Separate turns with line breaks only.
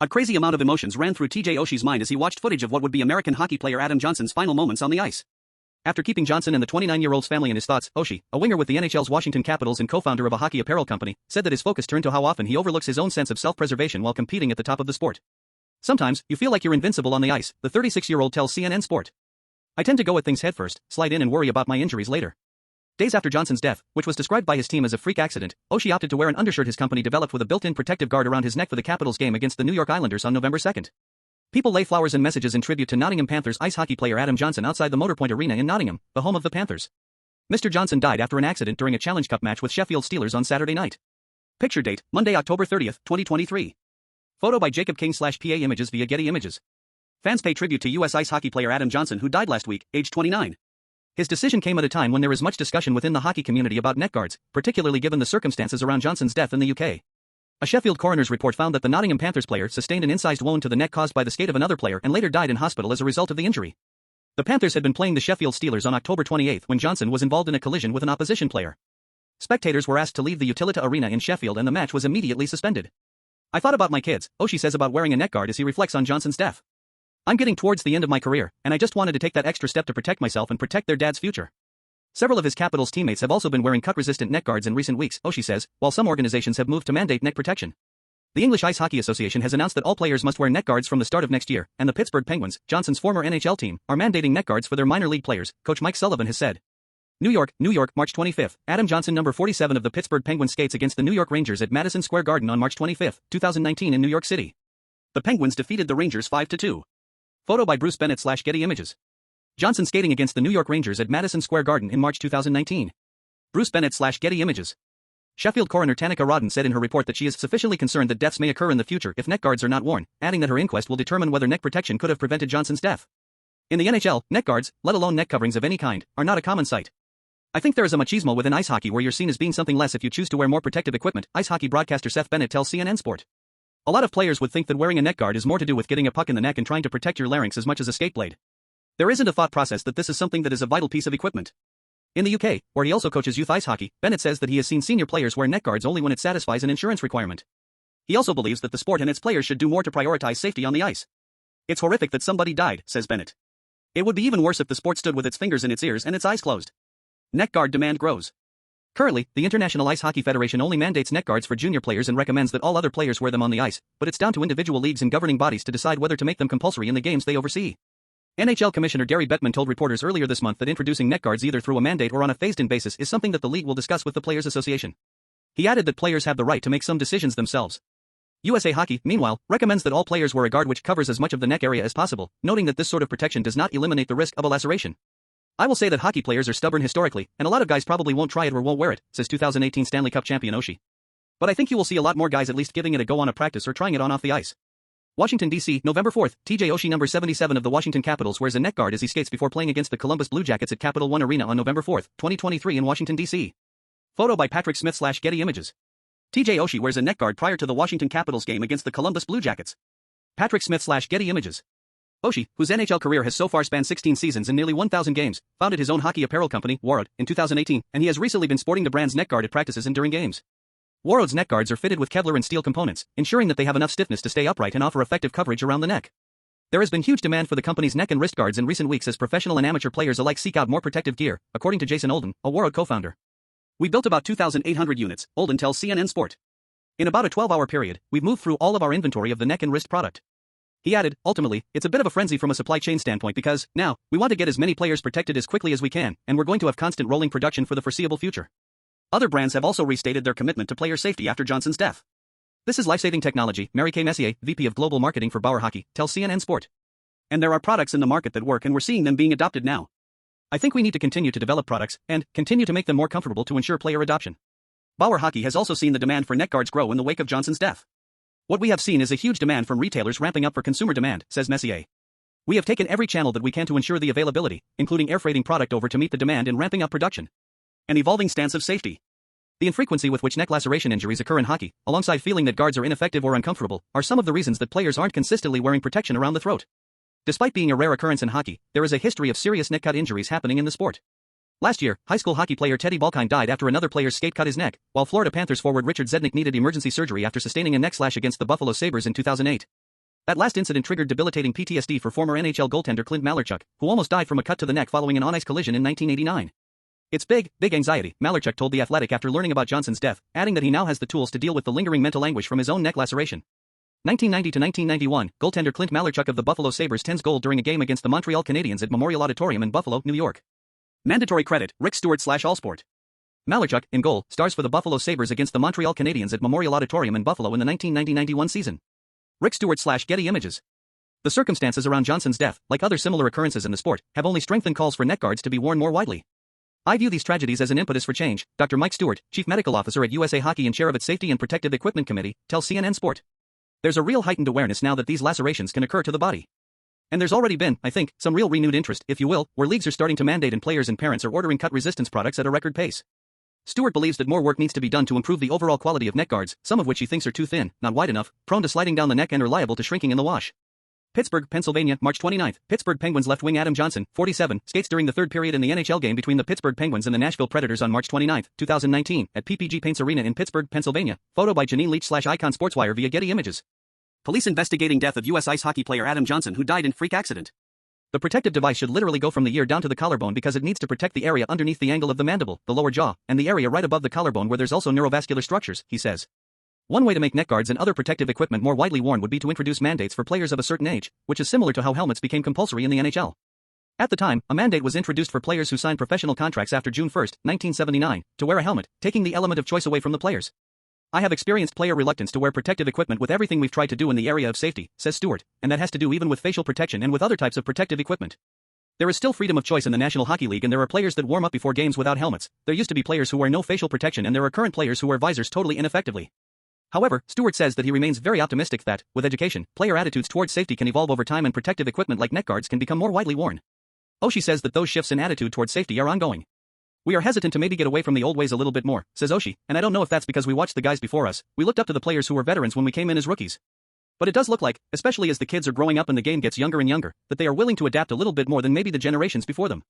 A crazy amount of emotions ran through TJ Oshie's mind as he watched footage of what would be American hockey player Adam Johnson's final moments on the ice. After keeping Johnson and the 29-year-old's family in his thoughts, Oshie, a winger with the NHL's Washington Capitals and co-founder of a hockey apparel company, said that his focus turned to how often he overlooks his own sense of self-preservation while competing at the top of the sport. Sometimes, you feel like you're invincible on the ice, the 36-year-old tells CNN Sport. I tend to go at things headfirst, slide in and worry about my injuries later. Days after Johnson's death, which was described by his team as a freak accident, Oshie opted to wear an undershirt his company developed with a built-in protective guard around his neck for the Capitals game against the New York Islanders on November 2nd. People lay flowers and messages in tribute to Nottingham Panthers ice hockey player Adam Johnson outside the Motorpoint Arena in Nottingham, the home of the Panthers. Mr. Johnson died after an accident during a Challenge Cup match with Sheffield Steelers on Saturday night. Picture date, Monday, October 30th, 2023. Photo by Jacob King/PA Images via Getty Images. Fans pay tribute to U.S. ice hockey player Adam Johnson, who died last week, aged 29. His decision came at a time when there is much discussion within the hockey community about neck guards, particularly given the circumstances around Johnson's death in the UK. A Sheffield coroner's report found that the Nottingham Panthers player sustained an incised wound to the neck caused by the skate of another player and later died in hospital as a result of the injury. The Panthers had been playing the Sheffield Steelers on October 28 when Johnson was involved in a collision with an opposition player. Spectators were asked to leave the Utilita Arena in Sheffield and the match was immediately suspended. I thought about my kids, Oshie says about wearing a neck guard as he reflects on Johnson's death. I'm getting towards the end of my career, and I just wanted to take that extra step to protect myself and protect their dad's future. Several of his Capitals teammates have also been wearing cut-resistant neck guards in recent weeks, Oshie says, while some organizations have moved to mandate neck protection. The English Ice Hockey Association has announced that all players must wear neck guards from the start of next year, and the Pittsburgh Penguins, Johnson's former NHL team, are mandating neck guards for their minor league players, coach Mike Sullivan has said. New York, March 25. Adam Johnson, number 47 of the Pittsburgh Penguins, skates against the New York Rangers at Madison Square Garden on March 25, 2019 in New York City. The Penguins defeated the Rangers 5-2. Photo by Bruce Bennett/Getty Images. Johnson skating against the New York Rangers at Madison Square Garden in March 2019. Bruce Bennett/Getty Images. Sheffield coroner Tanika Rodden said in her report that she is sufficiently concerned that deaths may occur in the future if neck guards are not worn, adding that her inquest will determine whether neck protection could have prevented Johnson's death. In the NHL, neck guards, let alone neck coverings of any kind, are not a common sight. I think there is a machismo within ice hockey where you're seen as being something less if you choose to wear more protective equipment, ice hockey broadcaster Seth Bennett tells CNN Sport. A lot of players would think that wearing a neck guard is more to do with getting a puck in the neck and trying to protect your larynx as much as a skate blade. There isn't a thought process that this is something that is a vital piece of equipment. In the UK, where he also coaches youth ice hockey, Bennett says that he has seen senior players wear neck guards only when it satisfies an insurance requirement. He also believes that the sport and its players should do more to prioritize safety on the ice. It's horrific that somebody died, says Bennett. It would be even worse if the sport stood with its fingers in its ears and its eyes closed. Neck guard demand grows. Currently, the International Ice Hockey Federation only mandates neck guards for junior players and recommends that all other players wear them on the ice, but it's down to individual leagues and governing bodies to decide whether to make them compulsory in the games they oversee. NHL Commissioner Gary Bettman told reporters earlier this month that introducing neck guards either through a mandate or on a phased-in basis is something that the league will discuss with the Players Association. He added that players have the right to make some decisions themselves. USA Hockey, meanwhile, recommends that all players wear a guard which covers as much of the neck area as possible, noting that this sort of protection does not eliminate the risk of a laceration. I will say that hockey players are stubborn historically, and a lot of guys probably won't try it or won't wear it, says 2018 Stanley Cup champion Oshie. But I think you will see a lot more guys at least giving it a go on a practice or trying it on off the ice. Washington, D.C., November 4, TJ Oshie, number 77 of the Washington Capitals, wears a neck guard as he skates before playing against the Columbus Blue Jackets at Capital One Arena on November 4, 2023 in Washington, D.C. Photo by Patrick Smith/Getty Images. TJ Oshie wears a neck guard prior to the Washington Capitals game against the Columbus Blue Jackets. Patrick Smith/Getty Images. Oshie, whose NHL career has so far spanned 16 seasons and nearly 1,000 games, founded his own hockey apparel company, Warroad, in 2018, and he has recently been sporting the brand's neck guard at practices and during games. Warroad's neck guards are fitted with Kevlar and steel components, ensuring that they have enough stiffness to stay upright and offer effective coverage around the neck. There has been huge demand for the company's neck and wrist guards in recent weeks as professional and amateur players alike seek out more protective gear, according to Jason Olden, a Warroad co-founder. We built about 2,800 units, Olden tells CNN Sport. In about a 12-hour period, we've moved through all of our inventory of the neck and wrist product. He added, ultimately, it's a bit of a frenzy from a supply chain standpoint because, now, we want to get as many players protected as quickly as we can, and we're going to have constant rolling production for the foreseeable future. Other brands have also restated their commitment to player safety after Johnson's death. This is life-saving technology, Mary Kay Messier, VP of Global Marketing for Bauer Hockey, tells CNN Sport. And there are products in the market that work and we're seeing them being adopted now. I think we need to continue to develop products, and continue to make them more comfortable to ensure player adoption. Bauer Hockey has also seen the demand for neck guards grow in the wake of Johnson's death. What we have seen is a huge demand from retailers ramping up for consumer demand, says Messier. We have taken every channel that we can to ensure the availability, including air freighting product over to meet the demand and ramping up production. An evolving stance of safety. The infrequency with which neck laceration injuries occur in hockey, alongside feeling that guards are ineffective or uncomfortable, are some of the reasons that players aren't consistently wearing protection around the throat. Despite being a rare occurrence in hockey, there is a history of serious neck cut injuries happening in the sport. Last year, high school hockey player Teddy Balkine died after another player's skate cut his neck, while Florida Panthers forward Richard Zednick needed emergency surgery after sustaining a neck slash against the Buffalo Sabres in 2008. That last incident triggered debilitating PTSD for former NHL goaltender Clint Malarchuk, who almost died from a cut to the neck following an on-ice collision in 1989. It's big anxiety, Malarchuk told The Athletic after learning about Johnson's death, adding that he now has the tools to deal with the lingering mental anguish from his own neck laceration. 1990 to 1991, goaltender Clint Malarchuk of the Buffalo Sabres tends goal during a game against the Montreal Canadiens at Memorial Auditorium in Buffalo, New York. Mandatory credit, Rick Stewart/Allsport. Malarchuk, in goal, stars for the Buffalo Sabres against the Montreal Canadiens at Memorial Auditorium in Buffalo in the 1990-91 season. Rick Stewart/Getty Images. The circumstances around Johnson's death, like other similar occurrences in the sport, have only strengthened calls for neck guards to be worn more widely. I view these tragedies as an impetus for change, Dr. Mike Stewart, Chief Medical Officer at USA Hockey and Chair of its Safety and Protective Equipment Committee, tells CNN Sport. There's a real heightened awareness now that these lacerations can occur to the body. And there's already been, I think, some real renewed interest, if you will, where leagues are starting to mandate and players and parents are ordering cut-resistance products at a record pace. Stewart believes that more work needs to be done to improve the overall quality of neck guards, some of which he thinks are too thin, not wide enough, prone to sliding down the neck and are liable to shrinking in the wash. Pittsburgh, Pennsylvania, March 29. Pittsburgh Penguins left wing Adam Johnson, 47, skates during the third period in the NHL game between the Pittsburgh Penguins and the Nashville Predators on March 29, 2019, at PPG Paints Arena in Pittsburgh, Pennsylvania. Photo by Janine Leach/Icon Sportswire via Getty Images. Police investigating death of U.S. ice hockey player Adam Johnson who died in freak accident. The protective device should literally go from the ear down to the collarbone because it needs to protect the area underneath the angle of the mandible, the lower jaw, and the area right above the collarbone where there's also neurovascular structures, he says. One way to make neck guards and other protective equipment more widely worn would be to introduce mandates for players of a certain age, which is similar to how helmets became compulsory in the NHL. At the time, a mandate was introduced for players who signed professional contracts after June 1, 1979, to wear a helmet, taking the element of choice away from the players. I have experienced player reluctance to wear protective equipment with everything we've tried to do in the area of safety, says Stewart, and that has to do even with facial protection and with other types of protective equipment. There is still freedom of choice in the National Hockey League and there are players that warm up before games without helmets. There used to be players who wear no facial protection and there are current players who wear visors totally ineffectively. However, Stewart says that he remains very optimistic that, with education, player attitudes towards safety can evolve over time and protective equipment like neck guards can become more widely worn. Oshie says that those shifts in attitude towards safety are ongoing. We are hesitant to maybe get away from the old ways a little bit more, says Oshie, and I don't know if that's because we watched the guys before us, we looked up to the players who were veterans when we came in as rookies. But it does look like, especially as the kids are growing up and the game gets younger and younger, that they are willing to adapt a little bit more than maybe the generations before them.